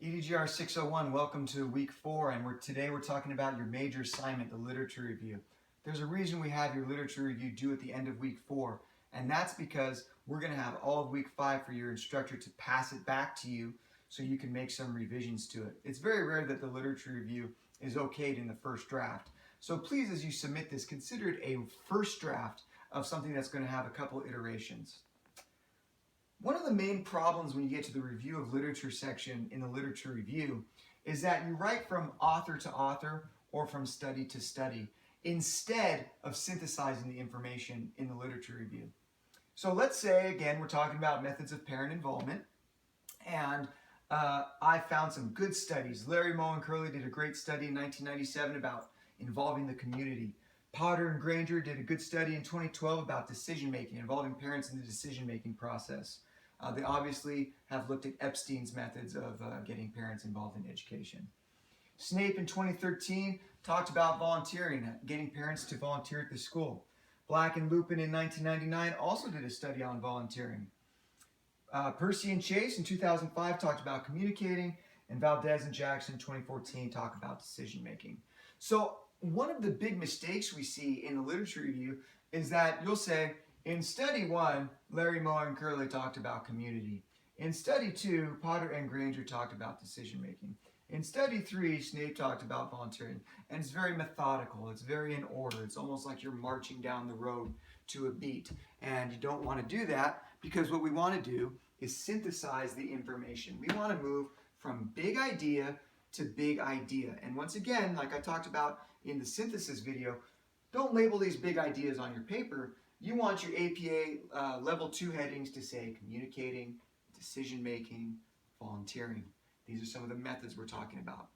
EDGR 601, welcome to week 4, and today we're talking about your major assignment, the literature review. There's a reason we have your literature review due at the end of week 4, and that's because we're going to have all of week 5 for your instructor to pass it back to you so you can make some revisions to it. It's very rare that the literature review is okayed in the first draft. So please, as you submit this, consider it a first draft of something that's going to have a couple iterations. One of the main problems when you get to the review of literature section in the literature review is that you write from author to author or from study to study instead of synthesizing the information in the literature review. So let's say, again, we're talking about methods of parent involvement, and I found some good studies. Larry, Moe, and Curley did a great study in 1997 about involving the community. Potter and Granger did a good study in 2012 about decision-making, involving parents in the decision-making process. They obviously have looked at Epstein's methods of getting parents involved in education. Snape in 2013 talked about volunteering, getting parents to volunteer at the school. Black and Lupin in 1999 also did a study on volunteering. Percy and Chase in 2005 talked about communicating, and Valdez and Jackson in 2014 talk about decision-making. So one of the big mistakes we see in the literature review is that you'll say, in study 1, Larry, Moe, and Curley talked about community. In study 2, Potter and Granger talked about decision-making. In study 3, Snape talked about volunteering. And it's very methodical. It's very in order. It's almost like you're marching down the road to a beat. And you don't want to do that because what we want to do is synthesize the information. We want to move from big idea to big idea. And once again, like I talked about in the synthesis video, don't label these big ideas on your paper. You want your APA level 2 headings to say communicating, decision-making, volunteering. These are some of the methods we're talking about.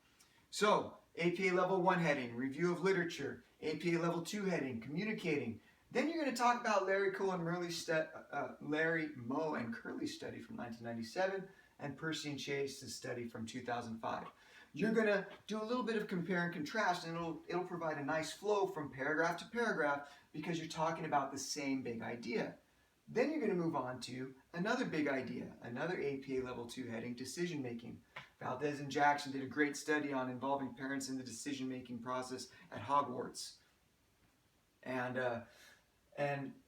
So, APA level 1 heading, review of literature. APA level 2 heading, communicating. Then you're going to talk about Larry, Moe, and Curley study from 1997 and Percy and Chase's study from 2005. You're going to do a little bit of compare and contrast, and it'll provide a nice flow from paragraph to paragraph because you're talking about the same big idea. Then you're going to move on to another big idea, another APA Level 2 heading, decision-making. Valdez and Jackson did a great study on involving parents in the decision-making process at Hogwarts. And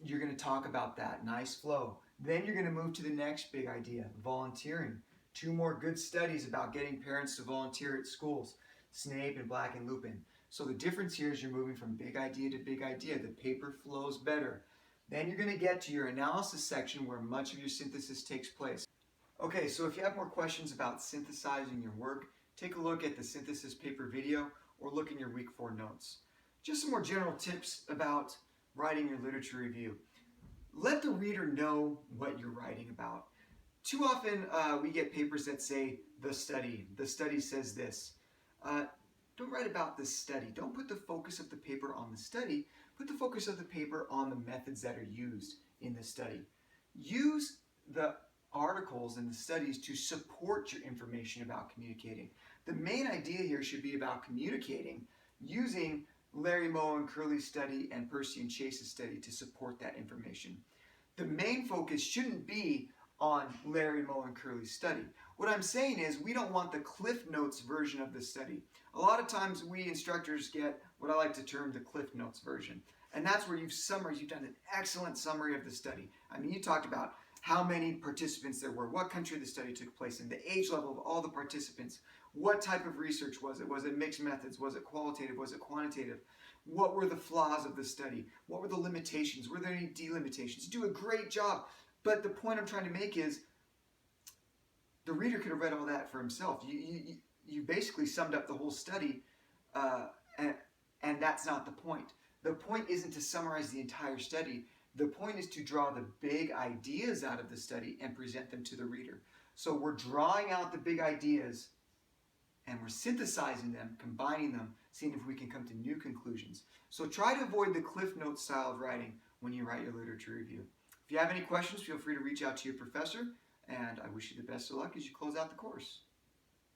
you're going to talk about that, nice flow. Then you're going to move to the next big idea, volunteering. 2 more good studies about getting parents to volunteer at schools, Snape and Black and Lupin. So the difference here is you're moving from big idea to big idea. The paper flows better. Then you're going to get to your analysis section where much of your synthesis takes place. Okay, so if you have more questions about synthesizing your work, take a look at the synthesis paper video or look in your week 4 notes. Just some more general tips about writing your literature review. Let the reader know what you're writing about. Too often we get papers that say, the study says this. Don't write about the study. Don't put the focus of the paper on the study. Put the focus of the paper on the methods that are used in the study. Use the articles and the studies to support your information about communicating. The main idea here should be about communicating using Larry, Moe, and Curley's study and Percy and Chase's study to support that information. The main focus shouldn't be on Larry, Moe, and Curley's study. What I'm saying is we don't want the Cliff Notes version of the study. A lot of times we instructors get what I like to term the Cliff Notes version. And that's where you've done an excellent summary of the study. I mean, you talked about how many participants there were, what country the study took place in, the age level of all the participants, what type of research was it? Was it mixed methods? Was it qualitative? Was it quantitative? What were the flaws of the study? What were the limitations? Were there any delimitations? You do a great job. But the point I'm trying to make is the reader could have read all that for himself. You basically summed up the whole study, and that's not the point. The point isn't to summarize the entire study. The point is to draw the big ideas out of the study and present them to the reader. So we're drawing out the big ideas and we're synthesizing them, combining them, seeing if we can come to new conclusions. So try to avoid the Cliff Notes style of writing when you write your literature review. If you have any questions, feel free to reach out to your professor, and I wish you the best of luck as you close out the course.